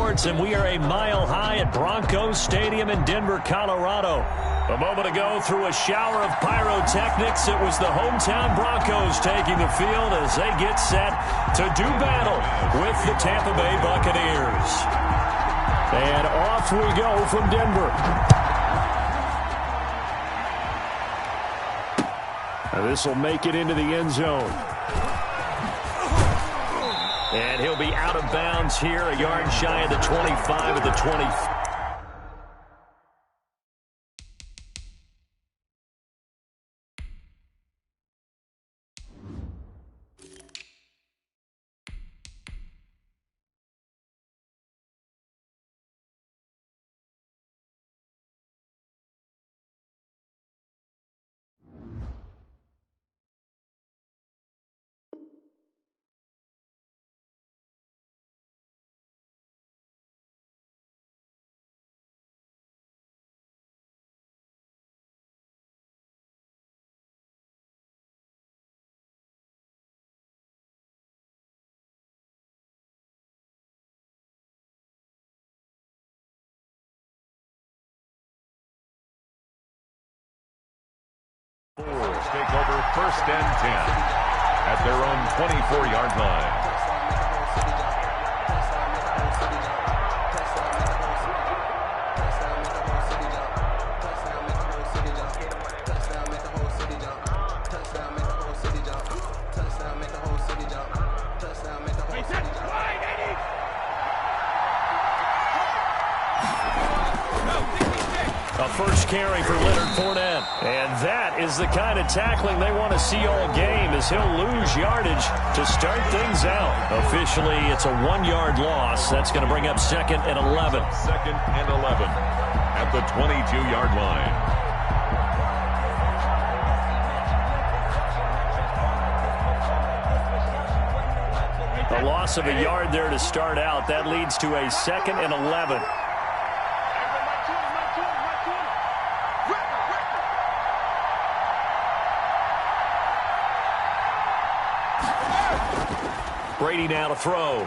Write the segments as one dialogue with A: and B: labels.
A: Sports, and we are a mile high at Broncos Stadium in Denver, Colorado. A moment ago, through a shower of pyrotechnics, it was the hometown Broncos taking the field as they get set to do battle with the Tampa Bay Buccaneers. And off we go from Denver. This will make it into the end zone. And he'll be out of bounds here, a yard shy of the 25 at the 20.
B: Take over 1st and 10 at their own 24-yard line.
A: A first carry for Leonard Fournette. And that is the kind of tackling they want to see all game, as he'll lose yardage to start things out. Officially, it's a 1-yard loss. That's going to bring up 2nd and 11.
B: 2nd and 11 at the 22-yard line.
A: A loss of a yard there to start out. That leads to a 2nd and 11. Brady now to throw.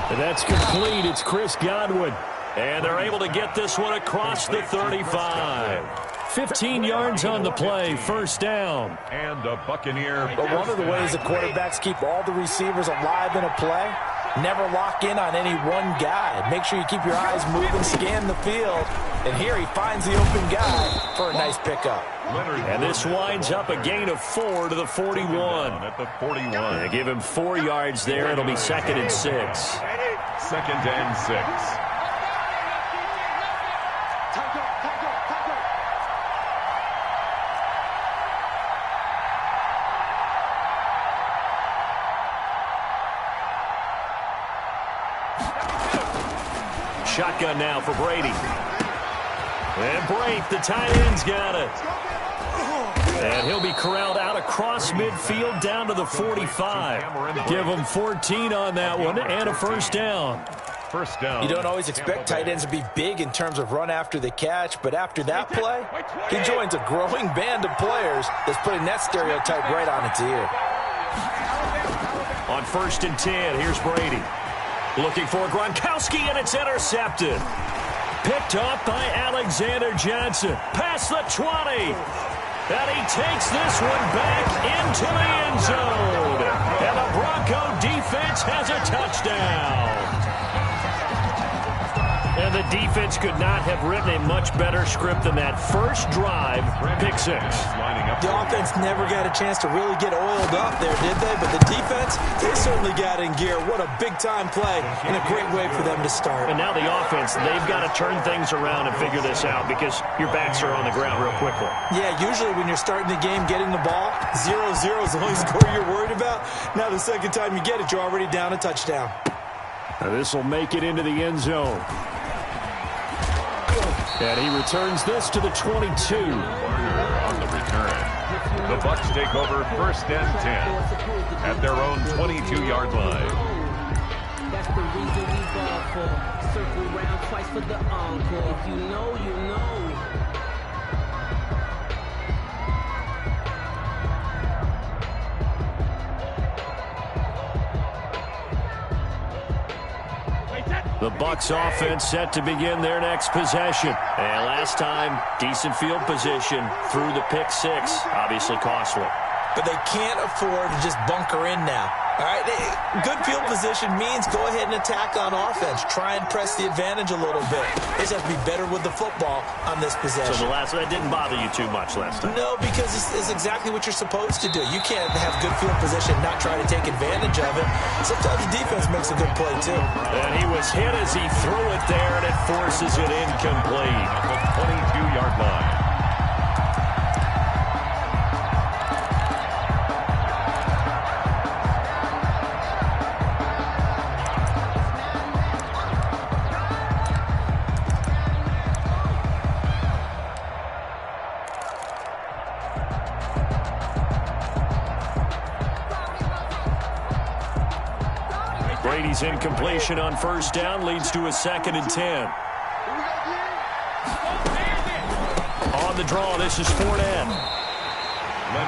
A: And that's complete. It's Chris Godwin. And they're able to get this one across the 35. 15 yards on the play, 1st down.
B: And a Buccaneer.
C: But one of the ways the quarterbacks keep all the receivers alive in a play, never lock in on any one guy. Make sure you keep your eyes moving, scan the field. And here he finds the open guy for a nice pickup.
A: And this winds up a gain of 4 to the 41.
B: At the 41.
A: They give him 4 yards there. It'll be 2nd and 6.
B: 2nd and 6.
A: Shotgun now for Brady. And Brate, the tight end's got it. And he'll be corralled out across midfield down to the 45. Give him 14 on that one and a 1st down.
B: 1st down.
C: You don't always expect tight ends to be big in terms of run after the catch, but after that play, he joins a growing band of players that's putting that stereotype right on its ear.
A: On 1st and 10, here's Brady. Looking for Gronkowski, and it's intercepted. Picked off by Alexander Johnson. Past the 20. And he takes this one back into the end zone. And the Bronco defense has a touchdown. And the defense could not have written a much better script than that first drive, pick 6.
C: The offense never got a chance to really get oiled up there, did they? But the defense, they certainly got in gear. What a big-time play and a great way for them to start.
A: And now the offense, they've got to turn things around and figure this out because your backs are on the ground real quickly.
C: Yeah, usually when you're starting the game, getting the ball, 0-0 is the only score you're worried about. Now the second time you get it, you're already down a touchdown.
A: Now this will make it into the end zone. And he returns this to the 22.
B: On the return. The Bucs take over 1st and 10 at their own 22-yard line.
D: That's the reason we ball for. Circle round twice for the encore. If you know, you know.
A: The Bucs offense set to begin their next possession. And last time, decent field position through the pick six. Obviously costly.
C: But they can't afford to just bunker in now. All right, good field position means go ahead and attack on offense. Try and press the advantage a little bit. They just have to be better with the football on this possession.
A: So that didn't bother you too much last time?
C: No, because it's exactly what you're supposed to do. You can't have good field position and not try to take advantage of it. Sometimes the defense makes a good play, too.
A: And he was hit as he threw it there, and it forces it incomplete.
B: At the 22-yard line.
A: Brady's incompletion on first down leads to a 2nd and 10. On the draw, this is Fournette.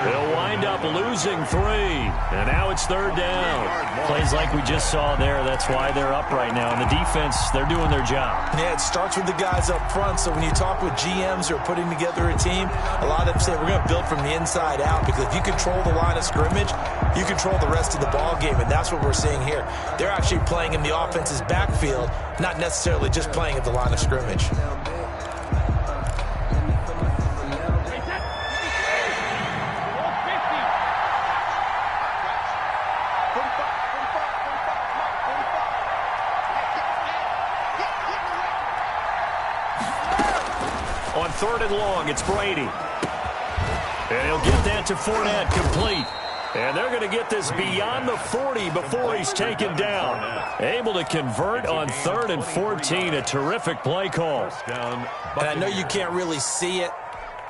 A: They'll wind up losing 3. And now it's 3rd down. Plays like we just saw there. That's why they're up right now. And the defense, they're doing their job.
C: Yeah, it starts with the guys up front. So when you talk with GMs who are putting together a team, a lot of them say we're going to build from the inside out. Because if you control the line of scrimmage, you control the rest of the ball game. And that's what we're seeing here. They're actually playing in the offense's backfield, not necessarily just playing at the line of scrimmage.
A: On 3rd and long, it's Brady. And he'll get that to Fournette, complete. And they're going to get this beyond the 40 before he's taken down. Able to convert on 3rd and 14. A terrific play call.
C: And I know you can't really see it,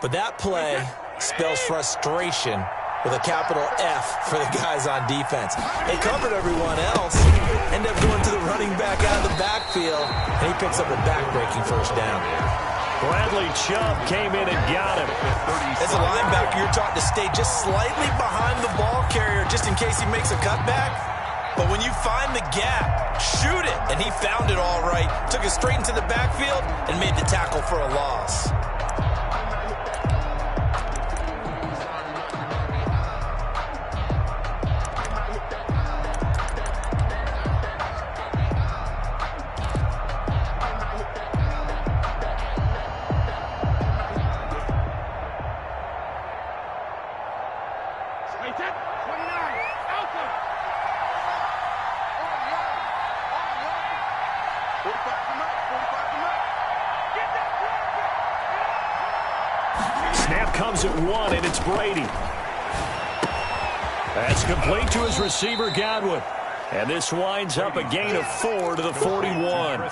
C: but that play spells frustration with a capital F for the guys on defense. They covered everyone else, end up going to the running back out of the backfield, and he picks up a back-breaking first down.
A: Bradley Chubb came in and got him.
C: As a linebacker, you're taught to stay just slightly behind the ball carrier just in case he makes a cutback. But when you find the gap, shoot it. And he found it all right. Took it straight into the backfield and made the tackle for a loss.
A: Snap comes at 1, and it's Brady. That's complete to his receiver, Godwin. And this winds up a gain of 4 to the 41.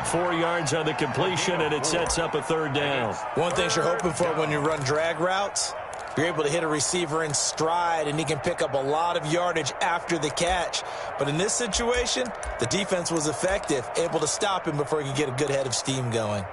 A: 4 yards on the completion, and it sets up a 3rd down.
C: One thing you're hoping for when you run drag routes, you're able to hit a receiver in stride, and he can pick up a lot of yardage after the catch. But in this situation, the defense was effective, able to stop him before he could get a good head of steam going.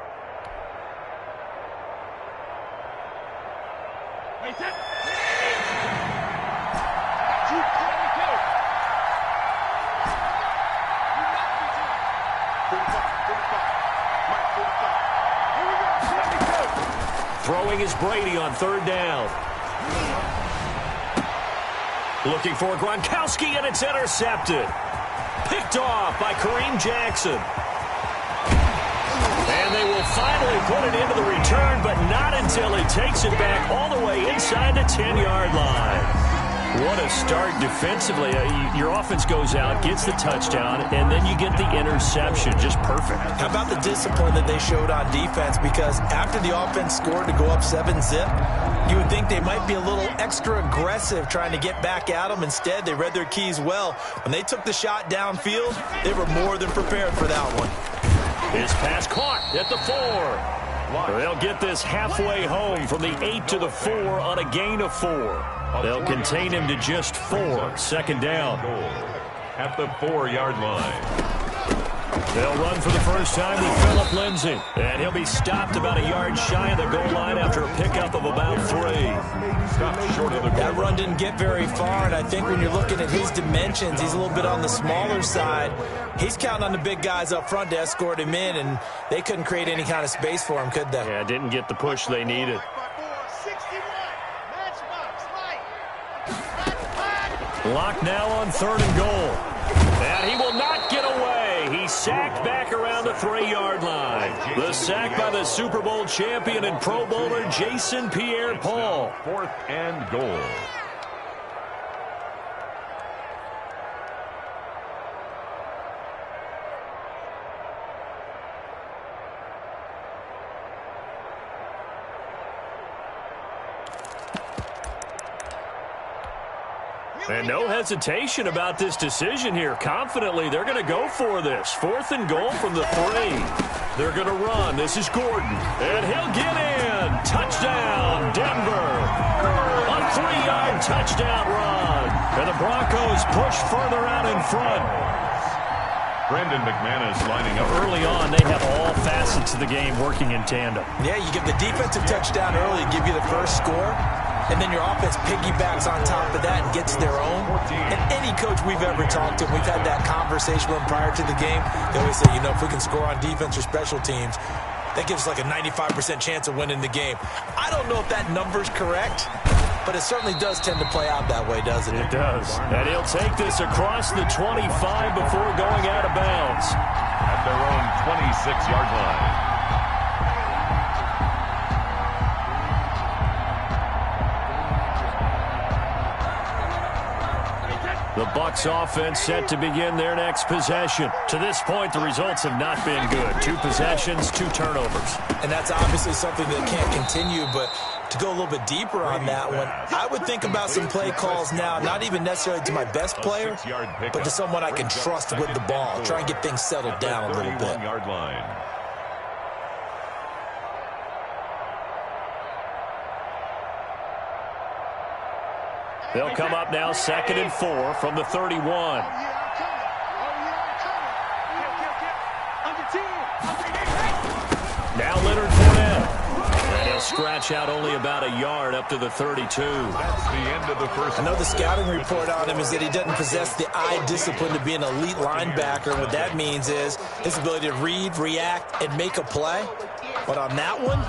A: Throwing is Brady on 3rd down. Looking for Gronkowski, and it's intercepted. Picked off by Kareem Jackson. And they will finally put it into the return, but not until he takes it back all the way inside the 10-yard line. What a start defensively. Your offense goes out, gets the touchdown, and then you get the interception. Just perfect. How
C: about the discipline that they showed on defense? Because after the offense scored to go up 7-zip, you would think they might be a little extra aggressive trying to get back at them. Instead, they read their keys well. When they took the shot downfield, they were more than prepared for that one.
A: His pass caught at the 4. They'll get this halfway home from the 8 to the 4 on a gain of 4. They'll contain him to just 4. 2nd down.
B: At the 4-yard line.
A: They'll run for the first time with Phillip Lindsay. And he'll be stopped about a yard shy of the goal line after a pickup of about 3.
B: Stopped short of the goal.
C: That run didn't get very far, and I think when you're looking at his dimensions, he's a little bit on the smaller side. He's counting on the big guys up front to escort him in, and they couldn't create any kind of space for him, could they?
A: Yeah, didn't get the push they needed. Lock now on 3rd and goal. And he will not get away. He's sacked back around the 3-yard line. The sack by the Super Bowl champion and Pro Bowler Jason Pierre-Paul.
B: 4th and goal.
A: And no hesitation about this decision here. Confidently, they're going to go for this. 4th and goal from the 3. They're going to run. This is Gordon. And he'll get in. Touchdown, Denver. A 3-yard touchdown run. And the Broncos push further out in front.
B: Brandon McManus lining up.
A: Early on, they have all facets of the game working in tandem.
C: Yeah, you give the defensive touchdown early, give you the first score, and then your offense piggybacks on top of that and gets their own. And any coach we've ever talked to, we've had that conversation with them prior to the game. They always say, you know, if we can score on defense or special teams, that gives us like a 95% chance of winning the game. I don't know if that number's correct, but it certainly does tend to play out that way, doesn't it?
A: It does. And he'll take this across the 25 before going out of bounds.
B: At their own 26-yard line.
A: The Bucs offense set to begin their next possession. To this point, the results have not been good. 2 possessions, 2 turnovers.
C: And that's obviously something that can't continue, but to go a little bit deeper on that one, I would think about some play calls now, not even necessarily to my best player, but to someone I can trust with the ball. Try and get things settled down a little bit.
B: 31-yard line.
A: They'll come up now 2nd and 4 from the 31. Now Leonard Fournette. And he'll scratch out only about a yard up to the 32.
B: That's the end of the first.
C: I know the scouting report on him is that he doesn't possess the eye discipline to be an elite linebacker. And what that means is his ability to read, react, and make a play. But on that one,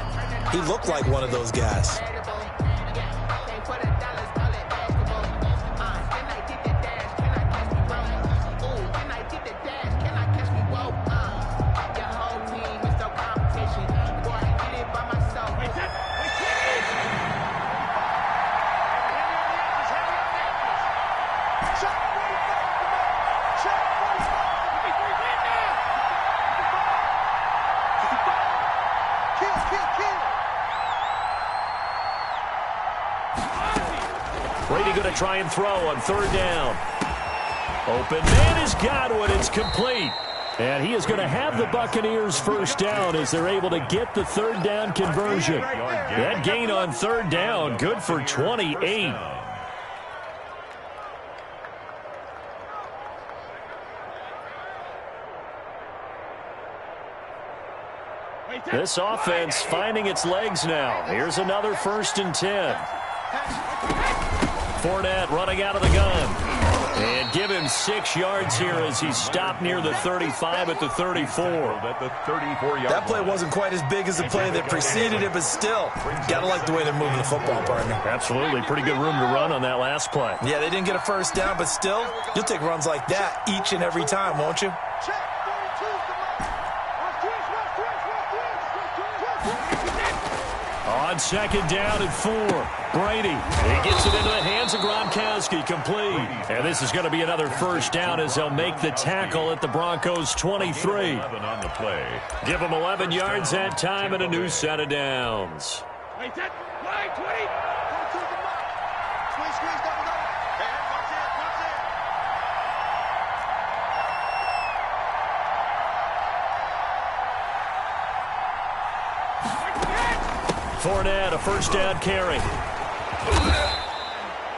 C: he looked like one of those guys.
A: Brady going to try and throw on 3rd down. Open man is Godwin. It's complete. And he is going to have the Buccaneers first down as they're able to get the 3rd down conversion. That gain on 3rd down, good for 28. This offense finding its legs now. Here's another 1st and 10. Fournette running out of the gun. And give him 6 yards here as he's stopped near the 35 at the 34.
C: That play wasn't quite as big as the play that preceded it, but still, gotta like the way they're moving the football, partner.
A: Absolutely. Pretty good room to run on that last play.
C: Yeah, they didn't get a first down, but still, you'll take runs like that each and every time, won't you?
A: On 2nd down and 4, Brady. He gets it into the hands of Gronkowski, complete. And this is going to be another first down as they'll make the tackle at the Broncos' 23.
B: 11 on the play.
A: Give them 11 yards that time and a new set of downs. Fournette, a first down carry.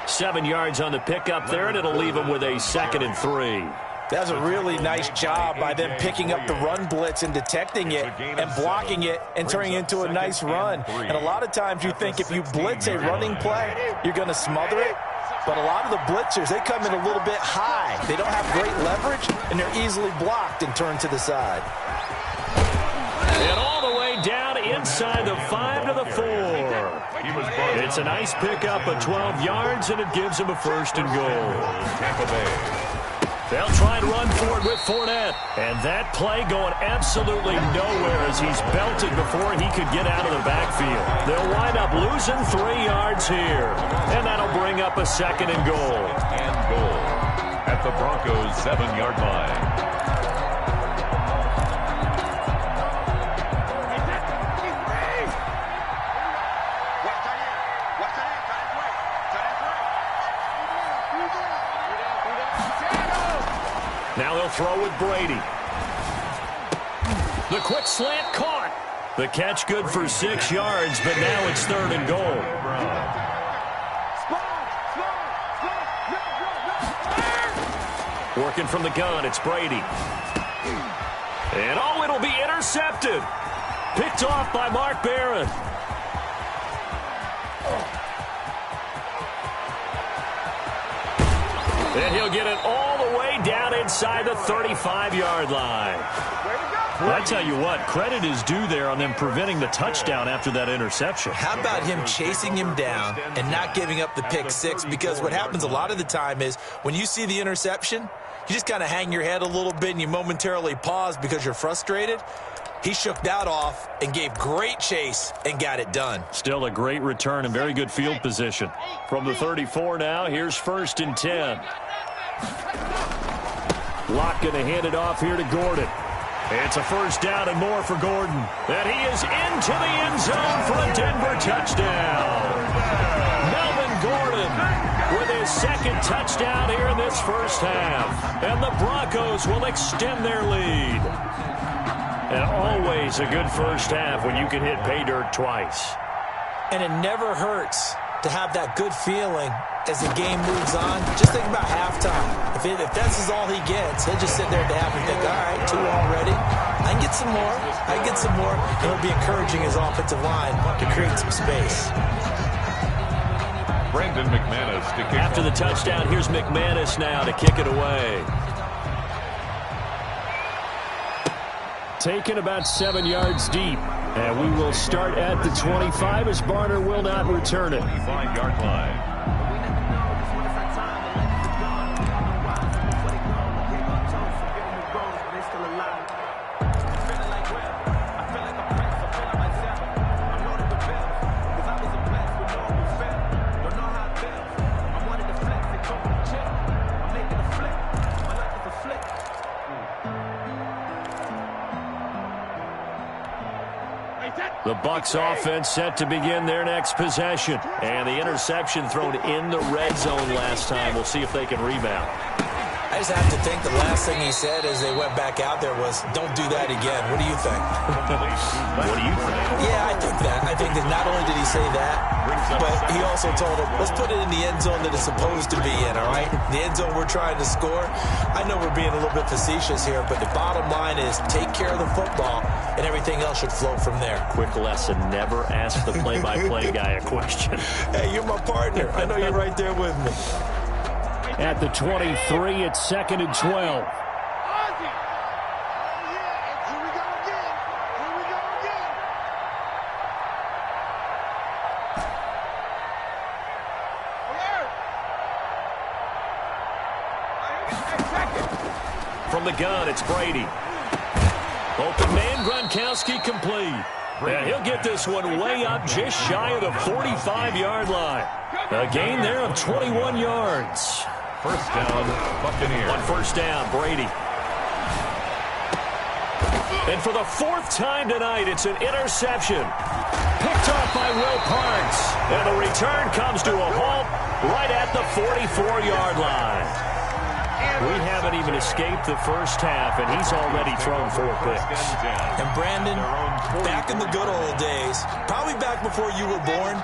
A: 7 yards on the pickup there, and it'll leave him with a 2nd and 3.
C: That's a really nice job by them picking up the run blitz and detecting it and blocking it and turning it into a nice run. And a lot of times you think if you blitz a running play, you're going to smother it. But a lot of the blitzers, they come in a little bit high. They don't have great leverage, and they're easily blocked and turned to the side.
A: And all the way down inside the 5 to the 4. It's a nice pickup of 12 yards, and it gives him a 1st and goal.
B: Tampa Bay.
A: They'll try and run forward with Fournette. And that play going absolutely nowhere as he's belted before he could get out of the backfield. They'll wind up losing 3 yards here. And that'll bring up a 2nd and goal.
B: And goal at the Broncos' 7-yard line.
A: Now they'll throw with Brady. The quick slant caught. The catch good for 6 yards, but now it's 3rd and goal. Working from the gun, it's Brady. And oh, it'll be intercepted. Picked off by Mark Barron. And he'll get it all the way down inside the 35-yard line. Well, I tell you what, credit is due there on them preventing the touchdown after that interception.
C: How about him chasing him down and not giving up the pick 6? Because what happens a lot of the time is when you see the interception, you just kind of hang your head a little bit and you momentarily pause because you're frustrated. He shook that off and gave great chase and got it done.
A: Still a great return and very good field position. From the 34 now, here's 1st and 10. Locke going to hand it off here to Gordon. It's a 1st down and more for Gordon. And he is into the end zone for a Denver touchdown. Melvin Gordon with his 2nd touchdown here in this 1st half. And the Broncos will extend their lead. And always a good 1st half when you can hit pay dirt twice.
C: And it never hurts to have that good feeling as the game moves on. Just think about halftime. If this is all he gets, he'll just sit there at the half and think, all right, 2 already. I can get some more. I can get some more. And he'll be encouraging his offensive line to create some space.
B: Brandon McManus to kick.
A: After the touchdown, here's McManus now to kick it away. Taken about 7 yards deep. And we will start at the 25 as Barner will not return it.
B: 25-yard line.
A: The Bucs offense set to begin their next possession. And the interception thrown in the red zone last time. We'll see if they can rebound.
C: I just have to think the last thing he said as they went back out there was, don't do that again. What do you think?
A: What do you think?
C: Yeah, I think that. I think that not only did he say that, but he also told him, let's put it in the end zone that it's supposed to be in, all right? The end zone we're trying to score. I know we're being a little bit facetious here, but the bottom line is take care of the football, and everything else should flow from there.
A: Quick lesson, never ask the play-by-play guy a question.
C: Hey, you're my partner. I know you're right there with me.
A: At the 23, it's 2nd and 12. From the gun, it's Brady. Open man, Gronkowski complete. And he'll get this one way up just shy of the 45-yard line. A gain there of 21 yards.
B: 1st down, Buccaneers.
A: On 1st down, Brady. And for the 4th time tonight, it's an interception. Picked off by Will Parks. And the return comes to a halt right at the 44-yard line. We haven't even escaped the 1st half, and he's already thrown 4 picks.
C: And Brandon, back in the good old days, probably back before you were born,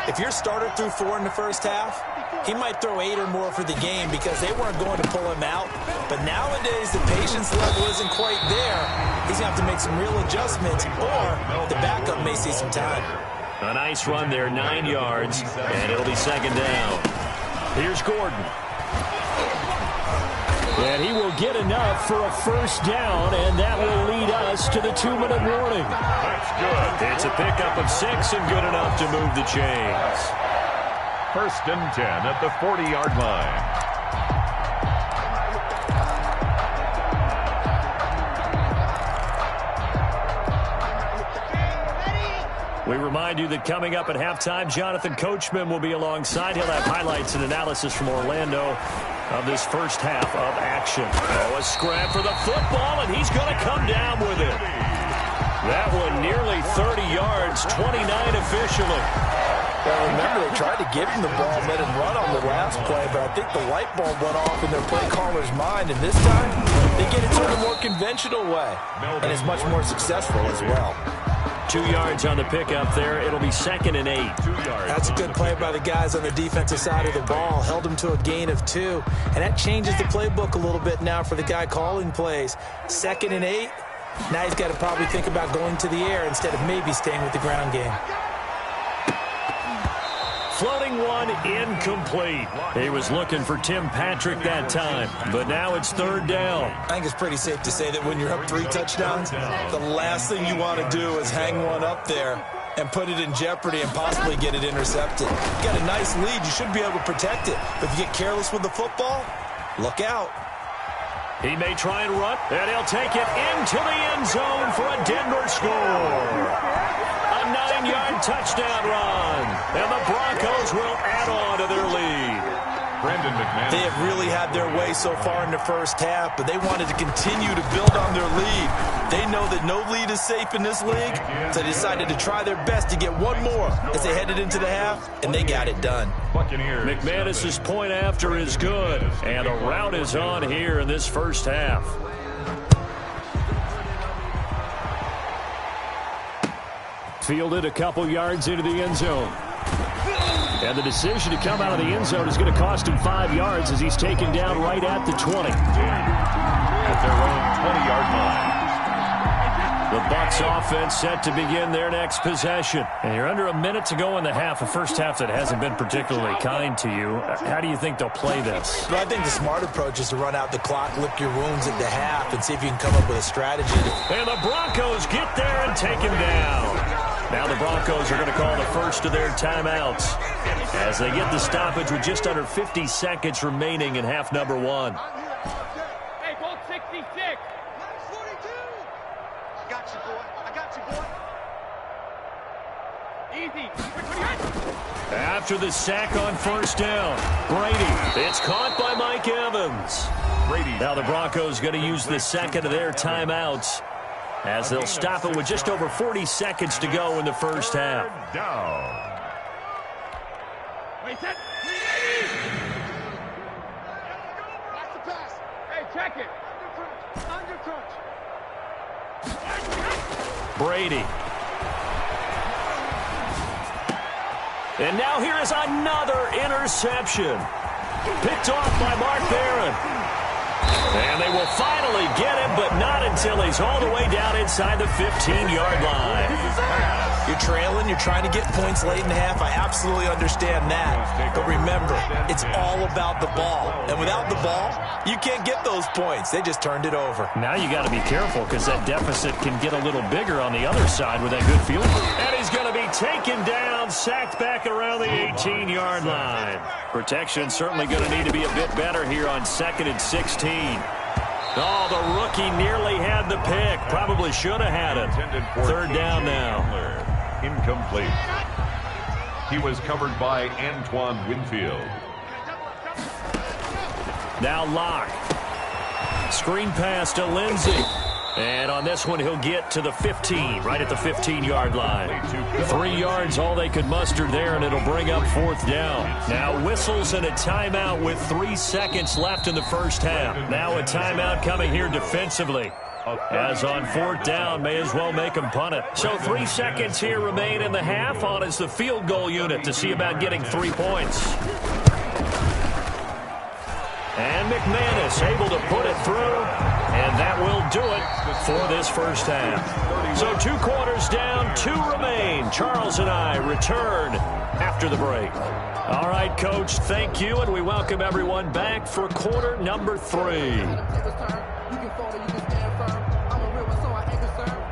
C: if your starter threw 4 in the 1st half, he might throw 8 or more for the game because they weren't going to pull him out. But nowadays, the patience level isn't quite there. He's going to have to make some real adjustments, or the backup may see some time.
A: A nice run there, 9 yards, and it'll be second down. Here's Gordon. And he will get enough for a first down, and that will lead us to the 2-minute warning.
B: That's good.
A: It's a pickup of 6 and good enough to move the chains.
B: First and 10 at the 40-yard line.
A: We remind you that coming up at halftime, Jonathan Coachman will be alongside. He'll have highlights and analysis from Orlando of this first half of action. Oh, a scrap for the football, and he's going to come down with it. That one nearly 30 yards, 29 officially.
C: Well, remember, they tried to give him the ball and let him run on the last play, but I think the light bulb went off in their play caller's mind, and this time they get it to a more conventional way, and it's much more successful as well.
A: 2 yards on the pickup there. It'll be second and 8.
B: 2 yards.
C: That's a good play by the guys on the defensive side of the ball. Held him to a gain of 2. And that changes the playbook a little bit now for the guy calling plays. Second and 8. Now he's got to probably think about going to the air instead of maybe staying with the ground game.
A: Floating one, incomplete. He was looking for Tim Patrick that time, but now it's third down.
C: I think it's pretty safe to say that when you're up 3 touchdowns, the last thing you want to do is hang one up there and put it in jeopardy and possibly get it intercepted. You got a nice lead. You should be able to protect it. But if you get careless with the football, look out.
A: He may try and run, and he'll take it into the end zone for a Denver score. A 9-yard touchdown run, and the Broncos will add on to their lead.
B: Brandon McManus.
C: They have really had their way so far in the first half, but they wanted to continue to build on their lead. They know that no lead is safe in this league, so they decided to try their best to get one more as they headed into the half, and they got it done.
B: Buccaneers.
A: McManus's point after is good, and a rout is on here in this first half. Fielded a couple yards into the end zone. And the decision to come out of the end zone is going to cost him 5 yards as he's taken down right at the 20.
B: At their own 20-yard line.
A: The Bucs offense set to begin their next possession. And you're under a minute to go in the half, a first half that hasn't been particularly kind to you. How do you think they'll play this?
C: Well, I think the smart approach is to run out the clock, lick your wounds at the half, and see if you can come up with a strategy.
A: And the Broncos get there and take him down. Now the Broncos are going to call the first of their timeouts as they get the stoppage with just under 50 seconds remaining in half number 1.
E: Hey, Bolt 66. 42. I got you, boy. I got you, boy. Easy.
A: After the sack on first down, Brady. It's caught by Mike Evans.
B: Brady.
A: Now the Broncos going to use the second of their timeouts as they'll stop it with just over 40 seconds to go in the first half.
B: Down.
E: Wait, set. Watch the pass. Hey, check it. Under crunch.
A: Brady. And now here is another interception. Picked off by Mark Barron. And they will finally get him, but not until he's all the way down inside the 15-yard line.
C: You're trailing, you're trying to get points late in the half. I absolutely understand that. But remember, it's all about the ball. And without the ball, you can't get those points. They just turned it over.
A: Now you got to be careful because that deficit can get a little bigger on the other side with that good field goal. And he's going to be taken down, sacked back around the 18-yard line. Protection certainly going to need to be a bit better here on 2nd and 16. Oh, the rookie nearly had the pick. Probably should have had it. Third down now.
B: Incomplete. He was covered by Antoine Winfield.
A: Now Locke. Screen pass to Lindsey. And on this one, he'll get to the 15, right at the 15-yard line. 3 yards, all they could muster there, and it'll bring up fourth down. Now whistles and a timeout with 3 seconds left in the first half. Now a timeout coming here defensively. As on fourth down, may as well make them punt it. So 3 seconds here remain in the half. On is the field goal unit to see about getting 3 points. And McManus able to put it through, and that will do it for this first half. So 2 quarters down, 2 remain. Charles and I return after the break. All right, Coach, thank you, and we welcome everyone back for quarter number 3.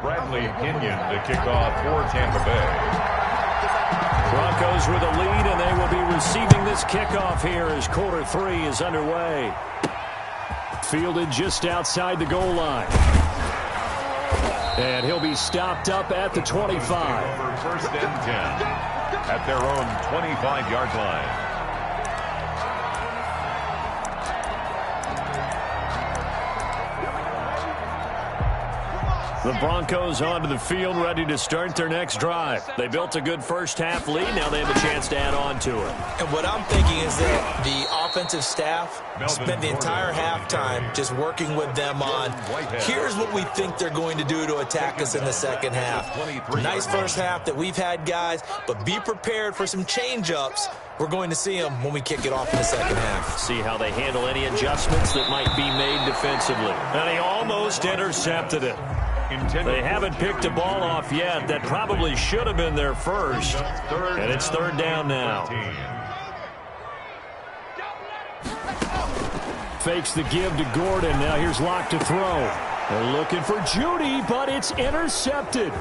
B: Bradley Pinion to kick off for Tampa Bay.
A: Broncos with a lead, and they will be receiving this kickoff here as quarter 3 is underway. Fielded just outside the goal line. And he'll be stopped up at the 25.
B: For first and 10 at their own 25-yard line.
A: The Broncos onto the field, ready to start their next drive. They built a good first-half lead. Now they have a chance to add on to it.
C: And what I'm thinking is that the offensive staff spent the entire halftime just working with them on, here's what we think they're going to do to attack us in the second half. Nice first half that we've had, guys, but be prepared for some change-ups. We're going to see them when we kick it off in the second half.
A: See how they handle any adjustments that might be made defensively. And he almost intercepted it. They haven't picked a ball off yet. That probably should have been their first. And it's third down now. Fakes the give to Gordon. Now here's Locke to throw. They're looking for Judy, but it's intercepted.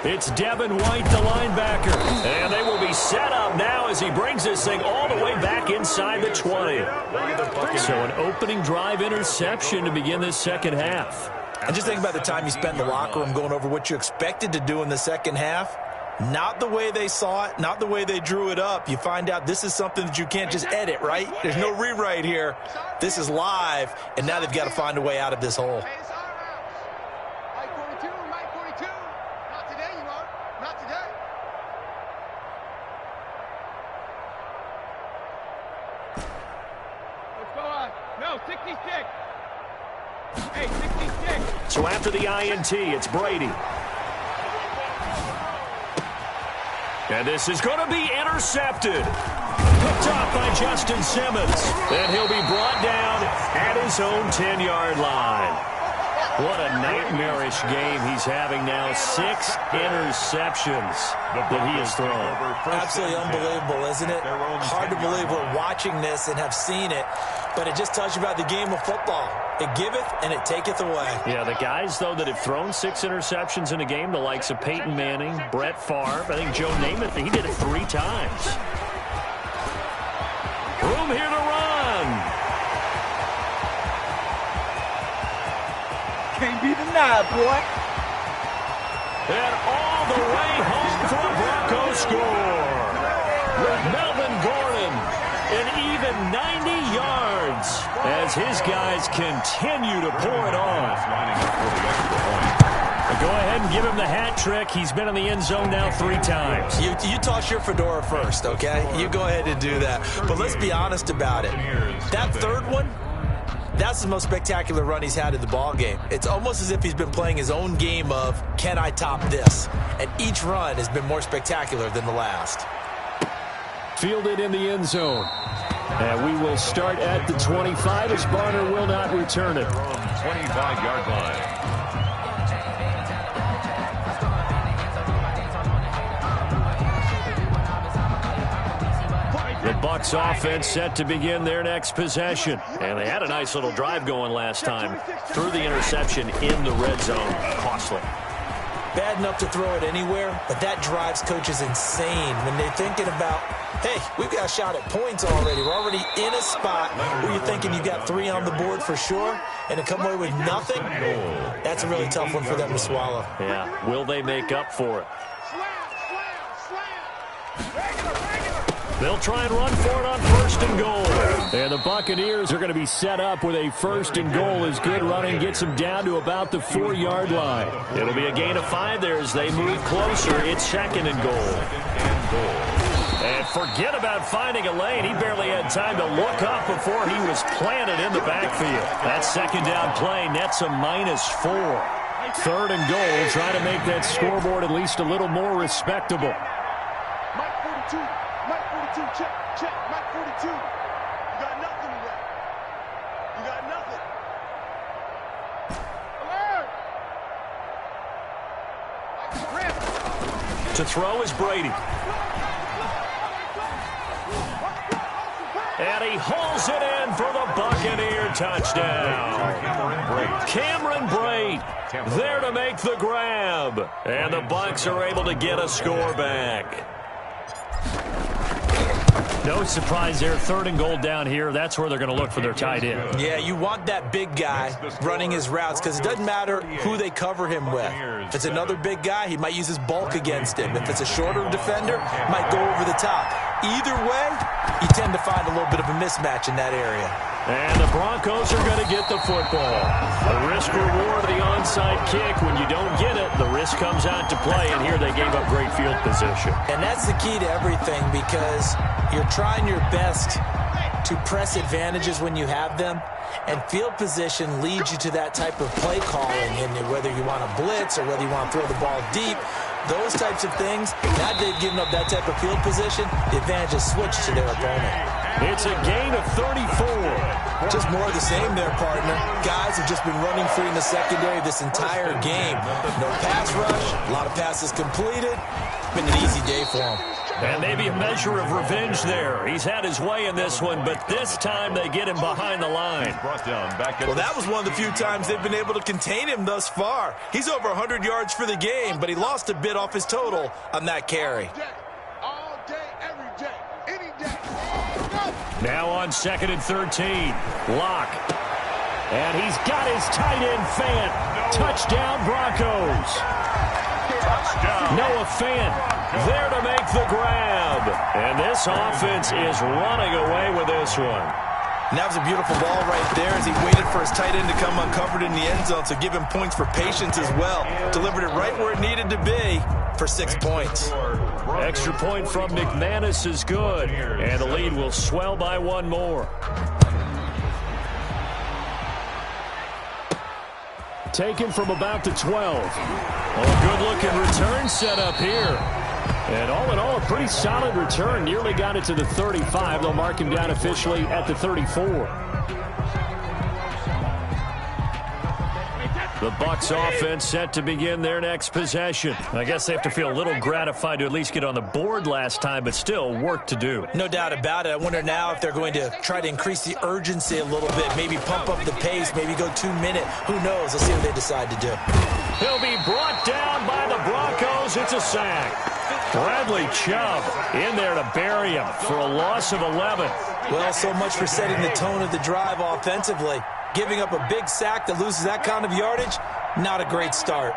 A: It's Devin White, the linebacker. And they will be set up now as he brings this thing all the way back inside the 20. So an opening drive interception to begin this second half.
C: And just think about the time you spent in the locker room going over what you expected to do in the second half. Not the way they saw it, not the way they drew it up. You find out this is something that you can't just edit, right? There's no rewrite here. This is live, and now they've got to find a way out of this hole.
A: So after the INT, it's Brady. And this is going to be intercepted. Picked off by Justin Simmons. And he'll be brought down at his own 10-yard line. What a nightmarish game he's having now. 6 interceptions that he has thrown.
C: Absolutely unbelievable, isn't it? Hard to believe we're watching this and have seen it. But it just tells you about the game of football. It giveth and it taketh away.
A: Yeah, the guys, though, that have thrown 6 interceptions in a game, the likes of Peyton Manning, Brett Favre, I think Joe Namath, he did it 3 times. Room here to run.
E: Can't be denied, boy.
A: And all the way home for a Broncos score. With Melvin Gordon, an even 90 yards as his guys continue to pour it on. Go ahead and give him the hat trick. He's been in the end zone now 3 times.
C: You toss your fedora first, okay? You go ahead and do that. But let's be honest about it. That third one, that's the most spectacular run he's had in the ball game. It's almost as if he's been playing his own game of, can I top this? And each run has been more spectacular than the last.
A: Fielded in the end zone. And we will start at the 25 as Barner will not return it.
B: 25-yard line.
A: The Bucs offense set to begin their next possession. And they had a nice little drive going last time. Threw the interception in the red zone. Costly.
C: Bad enough to throw it anywhere, but that drives coaches insane when they're thinking about, hey, we've got a shot at points already. We're already in a spot where you're thinking you've got 3 on the board for sure, and to come away with nothing, that's a really tough one for them to swallow.
A: Yeah, will they make up for it? They'll try and run for it on 1st and goal. And the Buccaneers are going to be set up with a 1st and goal as good running gets them down to about the 4-yard line. It'll be a gain of 5 there as they move closer. It's 2nd and goal. And forget about finding a lane. He barely had time to look up before he was planted in the backfield. That 2nd down play nets a -4. 3rd and goal, trying to make that scoreboard at least a little more respectable.
E: Mike 42, check, Mike 42. You got nothing to that.
A: To throw is Brady. And he hauls it in for the Buccaneer touchdown. Cameron Brate there to make the grab. And the Bucs are able to get a score back. No surprise there. 3rd and goal down here. That's where they're going to look for their tight end.
C: Yeah, you want that big guy running his routes because it doesn't matter who they cover him with. If it's another big guy, he might use his bulk against him. If it's a shorter defender, he might go over the top. Either way, you tend to find a little bit of a mismatch in that area.
A: And the Broncos are going to get the football. The risk-reward of the onside kick. When you don't get it, the risk comes out to play, and here they gave up great field position.
C: And that's the key to everything because you're trying your best to press advantages when you have them, and field position leads you to that type of play calling, and whether you want to blitz or whether you want to throw the ball deep, those types of things, now they've given up that type of field position, the advantage is switched to their opponent.
A: It's a gain of 34.
C: Just more of the same there, partner. Guys have just been running free in the secondary this entire game. No pass rush, a lot of passes completed. Been an easy day for them.
A: And maybe a measure of revenge there. He's had his way in this one, but this time they get him behind the line.
C: Well, that was one of the few times they've been able to contain him thus far. He's over 100 yards for the game, but he lost a bit off his total on that carry.
E: All day, every day, any day.
A: Now on 2nd and 13. Locke. And he's got his tight end Fant. Touchdown Broncos. Noah Fant there to make the grab. And this offense is running away with this one.
C: And that was a beautiful ball right there as he waited for his tight end to come uncovered in the end zone, so give him points for patience as well. Delivered it right where it needed to be for 6 points.
A: Extra point from McManus is good, and the lead will swell by one more. Taken from about the 12. A good-looking return set up here. And all in all, a pretty solid return. Nearly got it to the 35. They'll mark him down officially at the 34. The Bucs offense set to begin their next possession. I guess they have to feel a little gratified to at least get on the board last time, but still work to do.
C: No doubt about it. I wonder now if they're going to try to increase the urgency a little bit, maybe pump up the pace, maybe go 2 minute. Who knows? Let's see what they decide to do.
A: He'll be brought down by the Broncos. It's a sack. Bradley Chubb in there to bury him for a loss of 11.
C: Well, so much for setting the tone of the drive offensively. Giving up a big sack that loses that kind of yardage, not a great start.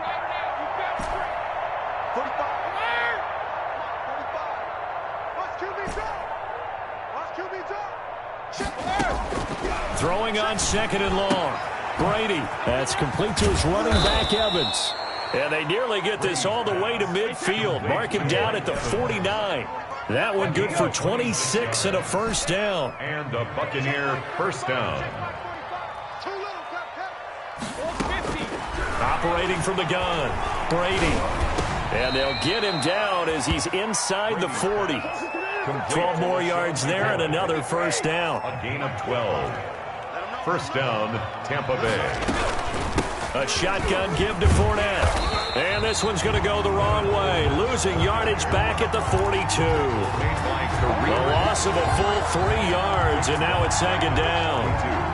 A: Throwing on 2nd and long. Brady. That's complete to his running back, Evans. And they nearly get this all the way to midfield. Mark him down at the 49. That one good for 26 and a first down.
B: And a Buccaneer first down.
A: Operating from the gun, Brady. And they'll get him down as he's inside the 40. 12 more yards there and another first down.
B: A gain of 12. First down, Tampa Bay.
A: A shotgun give to Fournette. And this one's going to go the wrong way. Losing yardage back at the 42. A loss of a full 3 yards, and now it's 2nd down.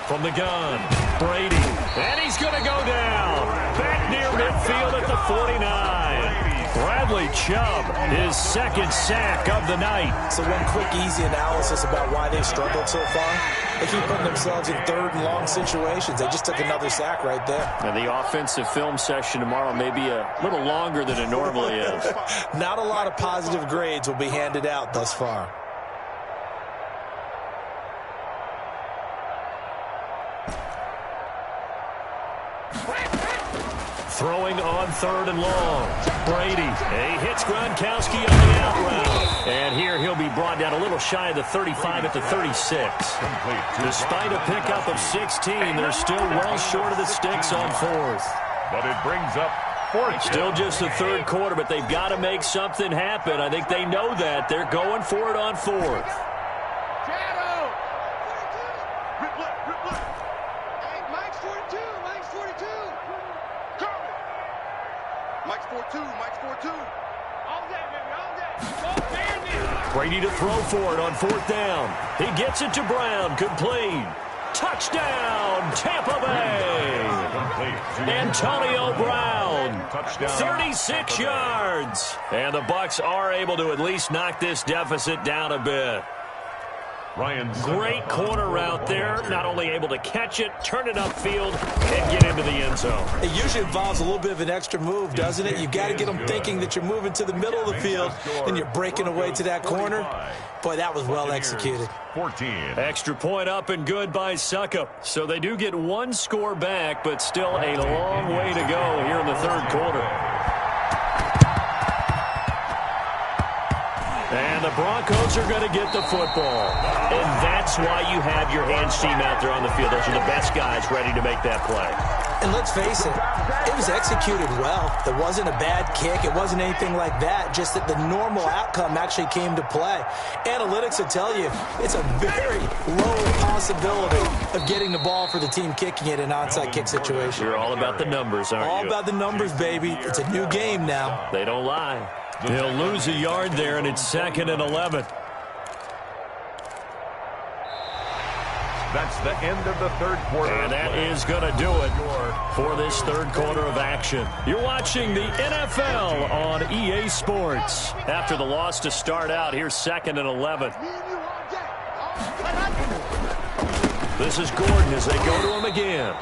A: From the gun, Brady, and he's going to go down. Back near midfield at the 49. Bradley Chubb, his 2nd sack of the night.
C: So one quick, easy analysis about why they struggled so far. They keep putting themselves in 3rd and long situations. They just took another sack right there.
A: And the offensive film session tomorrow may be a little longer than it normally is.
C: Not a lot of positive grades will be handed out thus far.
A: Throwing on 3rd and long. Brady. He hits Gronkowski on the out route. And here he'll be brought down a little shy of the 35 at the 36. Despite a pickup of 16, they're still well short of the sticks on 4th.
B: But it brings up 4th.
A: Still just the 3rd quarter, but they've got to make something happen. I think they know that. They're going for it on 4th. Brady to throw for it on 4th down. He gets it to Brown. Complete. Touchdown, Tampa Bay. Antonio Brown. 36 yards. And the Bucs are able to at least knock this deficit down a bit. Great corner route there. Not only able to catch it, turn it upfield, and get into the end zone.
C: It usually involves a little bit of an extra move, doesn't it? You've got to get them thinking that you're moving to the middle of the field and you're breaking away to that corner. Boy, that was well executed.
B: 14.
A: Extra point up and good by Succop. So they do get 1 score back, but still a long way to go here in the 3rd quarter. And the Broncos are going to get the football. And that's why you have your hands team out there on the field. Those are the best guys ready to make that play.
C: And let's face it was executed well. There wasn't a bad kick. It wasn't anything like that. Just that the normal outcome actually came to play. Analytics will tell you it's a very low possibility of getting the ball for the team kicking it in an onside kick situation.
A: You're all about the numbers, aren't you?
C: All about the numbers, baby. It's a new game now.
A: They don't lie. He'll lose a yard there, and it's 2nd and 11.
B: That's the end of the 3rd quarter.
A: And that is going to do it for this 3rd quarter of action. You're watching the NFL on EA Sports. After the loss to start out, here's 2nd and 11. This is Gordon as they go to him again.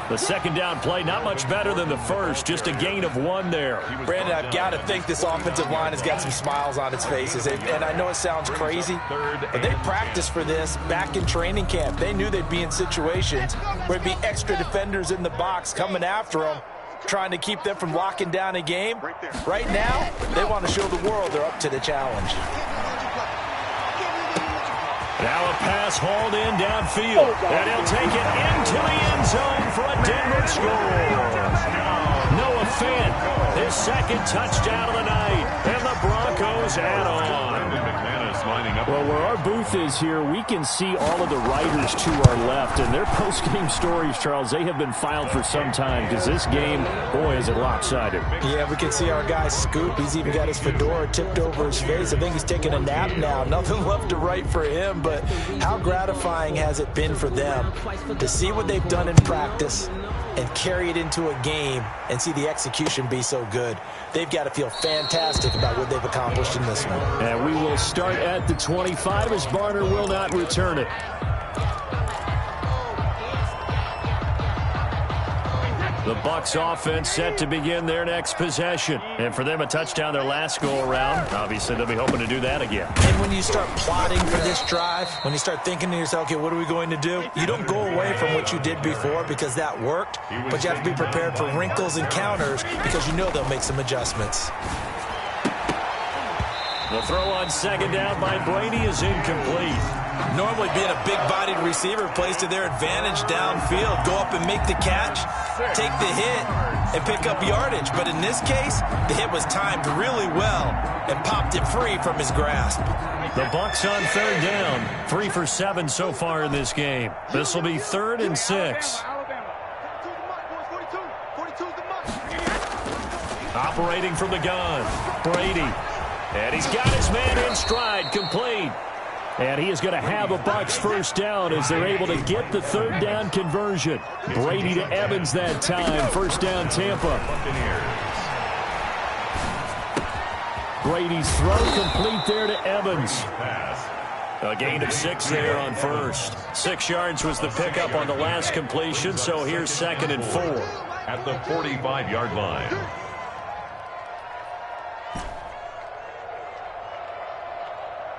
A: The 2nd down play, not much better than the first. Just a gain of 1 there.
C: Brandon, I've got to think this offensive line has got some smiles on its faces. And I know it sounds crazy, but they practiced for this back in training camp. They knew they'd be in situations where it'd be extra defenders in the box coming after them, trying to keep them from locking down a game. Right now, they want to show the world they're up to the challenge.
A: Now a pass hauled in downfield, and he'll take it into the end zone for a Denver score. Noah Fant, his 2nd touchdown of the night, and the Broncos add on. Well, where our booth is here, we can see all of the writers to our left, and their post-game stories, Charles, they have been filed for some time, because this game, boy, is it lopsided.
C: Yeah, we can see our guy Scoop. He's even got his fedora tipped over his face. I think he's taking a nap now. Nothing left to write for him, but how gratifying has it been for them to see what they've done in practice and carry it into a game and see the execution be so good. They've got to feel fantastic about what they've accomplished in this one.
A: And we will start at the 25 as Barner will not return it. The Bucs offense set to begin their next possession. And for them, a touchdown their last go-around. Obviously, they'll be hoping to do that again.
C: And when you start plotting for this drive, when you start thinking to yourself, okay, what are we going to do? You don't go away from what you did before because that worked, but you have to be prepared for wrinkles and counters because you know they'll make some adjustments.
A: The throw on 2nd down by Brady is incomplete.
C: Normally being a big-bodied receiver plays to their advantage downfield. Go up and make the catch, take the hit, and pick up yardage. But in this case, the hit was timed really well and popped it free from his grasp.
A: The Bucs on 3rd down. 3 for 7 so far in this game. This will be 3rd and 6. Operating from the gun, Brady. And he's got his man in stride, complete. And he is going to have a Bucs 1st down as they're able to get the 3rd down conversion. Brady to Evans that time. 1st down, Tampa. Brady's throw complete there to Evans. A gain of 6 there on 1st. 6 yards was the pickup on the last completion, so here's 2nd and 4.
B: At the 45-yard line.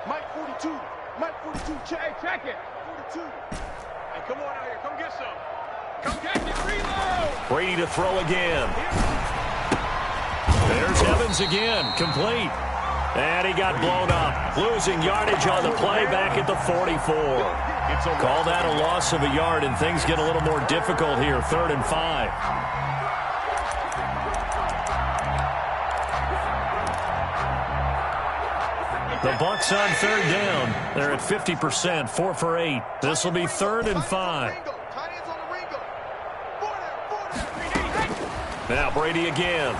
E: Mike 42, check it. 42. Hey, come on out here, come get some.
A: Brady to throw again. There's Evans again, complete. And he got blown up. Losing yardage on the play back at the 44. Call that a loss of a yard, and things get a little more difficult here. 3rd and 5. The Bucs on 3rd down. They're at 50%, 4 for 8. This will be 3rd and 5. Now Brady again.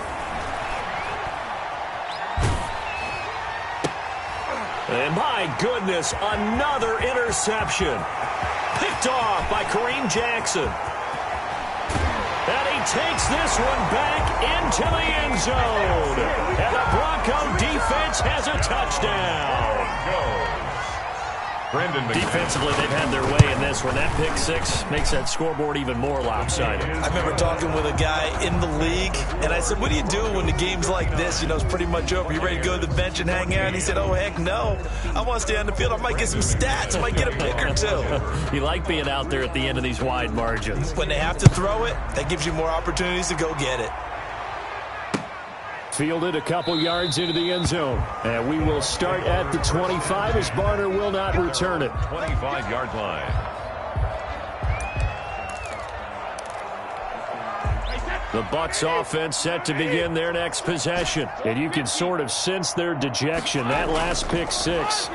A: And my goodness, another interception. Picked off by Kareem Jackson. And he takes this one back into the end zone. And the Bronco defense has a touchdown. Defensively, they've had their way in this one. That pick six makes that scoreboard even more lopsided.
C: I remember talking with a guy in the league, and I said, what do you do when the game's like this? You know, it's pretty much over. You ready to go to the bench and hang out? And he said, oh, heck no. I want to stay on the field. I might get some stats. I might get a pick or two.
A: You like being out there at the end of these wide margins.
C: When they have to throw it, that gives you more opportunities to go get it.
A: Fielded a couple yards into the end zone. And we will start at the 25 as Barner will not return it.
B: 25-yard line.
A: The Bucs offense set to begin their next possession. And you can sort of sense their dejection. That last pick six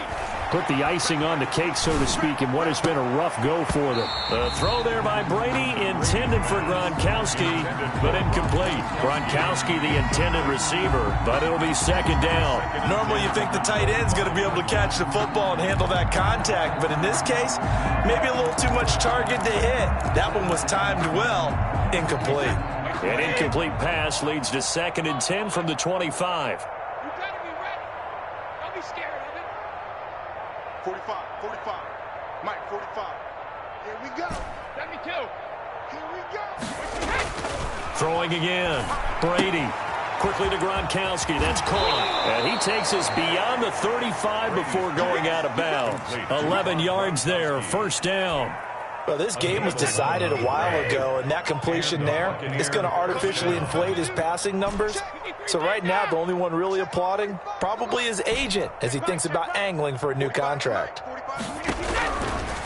A: put the icing on the cake, so to speak, in what has been a rough go for them. The throw there by Brady, intended for Gronkowski, but incomplete. Gronkowski, the intended receiver, but it'll be 2nd down.
C: Normally you think the tight end's going to be able to catch the football and handle that contact, but in this case, maybe a little too much target to hit. That one was timed well, incomplete.
A: An incomplete pass leads to 2nd and 10 from the 25.
E: 45. Mike, 45. Here we go. 72. Here we go.
A: Throwing again. Brady. Quickly to Gronkowski. That's caught. And he takes us beyond the 35 before going out of bounds. 11 yards there. 1st down.
C: Well, this game was decided a while ago, and that completion there is going to artificially inflate his passing numbers. So right now, the only one really applauding probably his agent as he thinks about angling for a new contract.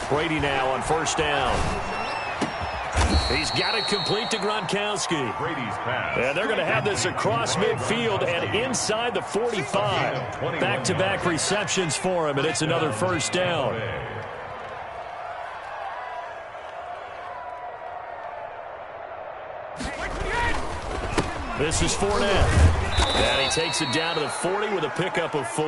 A: Brady now on 1st down. He's got it complete to Gronkowski.
B: Brady's pass.
A: And they're going to have this across midfield and inside the 45. Back-to-back receptions for him, and it's another 1st down. This is Fournette. And he takes it down to the 40 with a pickup of 4.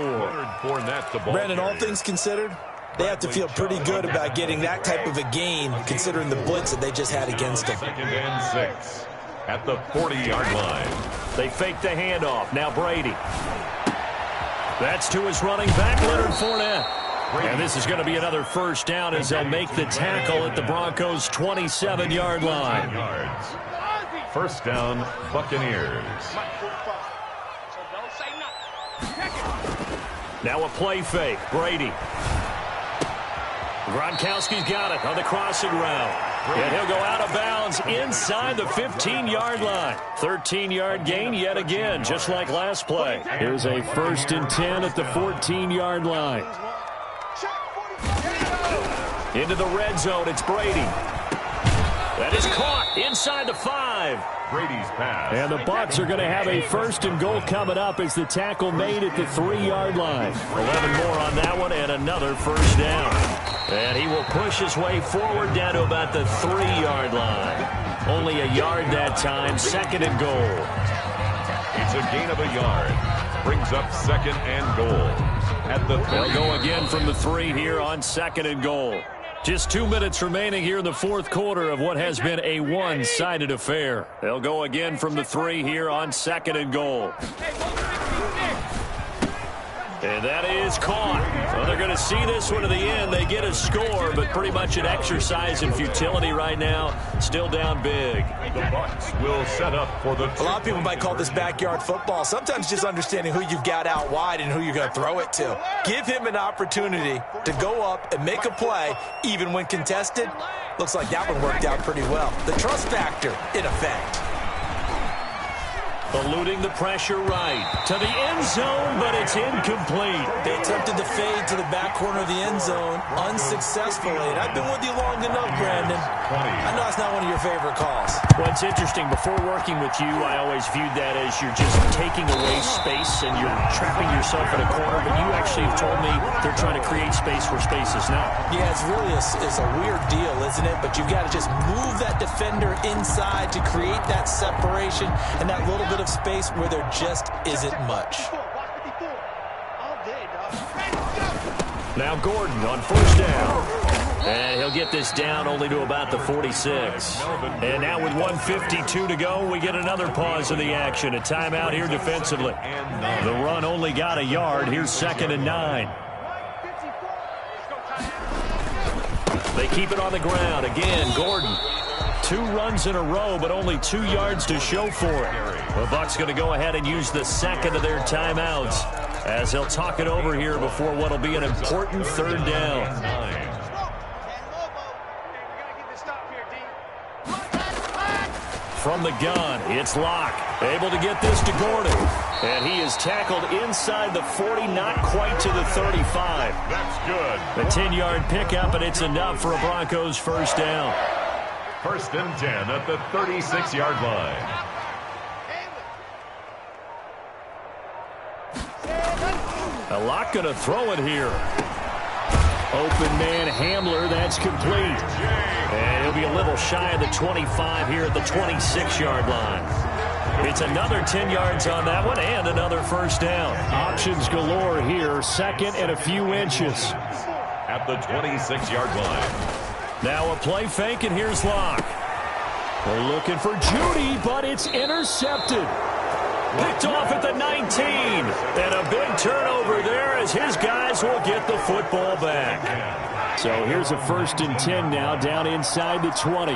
C: Brandon, all things considered, they have to feel pretty good about getting that type of a gain, considering the blitz that they just had against them.
B: 2nd and 6 at the 40-yard line.
A: They fake the handoff. Now Brady. That's to his running back, Leonard Fournette. And this is going to be another 1st down as they'll make the tackle at the Broncos' 27-yard line.
B: 1st down, Buccaneers.
A: Now a play fake. Brady. Gronkowski's got it on the crossing route. And he'll go out of bounds inside the 15-yard line. 13-yard gain yet again, just like last play. Here's a 1st and 10 at the 14-yard line. Into the red zone, it's Brady. That is caught inside the 5.
B: Brady's pass.
A: And the Bucs are going to have a 1st and goal coming up as the tackle made at the 3-yard line. 11 more on that one and another 1st down. And he will push his way forward down to about the 3-yard line. Only a yard that time, 2nd and goal.
B: It's a gain of a yard. Brings up 2nd and goal. At the 3.
A: They'll go again from the 3 here on 2nd and goal. Just 2 minutes remaining here in the 4th quarter of what has been a one-sided affair. They'll go again from the 3 here on 2nd and goal. And that is caught. Well, they're going to see this one to the end. They get a score, but pretty much an exercise in futility right now. Still down big.
B: The Bucs will set up for the...
C: A lot of people might call this backyard football. Sometimes just understanding who you've got out wide and who you're going to throw it to. Give him an opportunity to go up and make a play, even when contested. Looks like that one worked out pretty well. The trust factor, in effect.
A: Eluding the pressure right to the end zone, but it's incomplete.
C: They attempted to fade to the back corner of the end zone unsuccessfully. And I've been with you long enough, Brandon. I know it's not one of your favorite calls.
A: Well, it's interesting. Before working with you, I always viewed that as you're just taking away space and you're trapping yourself in a corner. But you actually have told me they're trying to create space where space is not.
C: Yeah, it's really a weird deal, isn't it? But you've got to just move that defender inside to create that separation and that little bit of space where there just isn't much.
A: Now Gordon on first down. And he'll get this down only to about the 46. And now with 1:52 to go, we get another pause of the action. A timeout here defensively. The run only got a yard. Here's 2nd and 9. They keep it on the ground. Again, Gordon. 2 runs in a row, but only 2 yards to show for it. The Bucs going to go ahead and use the second of their timeouts as they'll talk it over here before what will be an important 3rd down. From the gun, it's Locke. Able to get this to Gordon. And he is tackled inside the 40, not quite to the 35.
B: That's good.
A: A 10-yard pickup, and it's enough for a Broncos first down.
B: 1st and 10 at the 36-yard line.
A: Locke going to throw it here. Open man Hamler, that's complete. And he'll be a little shy of the 25 here at the 26-yard line. It's another 10 yards on that one and another first down. Options galore here, 2nd and a few inches.
B: At the 26-yard line.
A: Now a play fake, and here's Locke. They're looking for Judy, but it's intercepted. Picked off at the 19. And a big turnover there as his guys will get the football back. So here's a 1st and 10 now down inside the 20.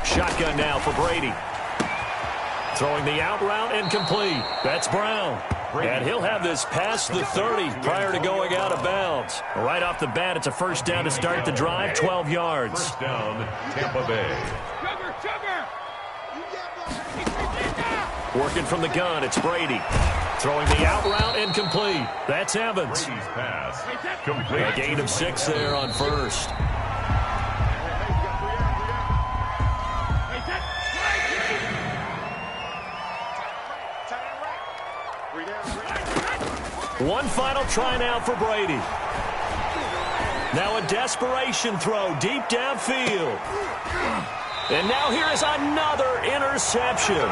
A: Shotgun now for Brady. Throwing the out route and complete. That's Brown. And he'll have this past the 30 prior to going out of bounds. Right off the bat, it's a first down to start the drive, 12 yards.
B: First down, Tampa Bay.
A: Working from the gun, it's Brady. Throwing the out route and complete. That's Evans.
B: Brady's pass complete.
A: A gain of 6 there on first. One final try now for Brady. Now a desperation throw deep downfield. And now here is another interception.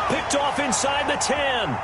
A: Picked off inside the 10.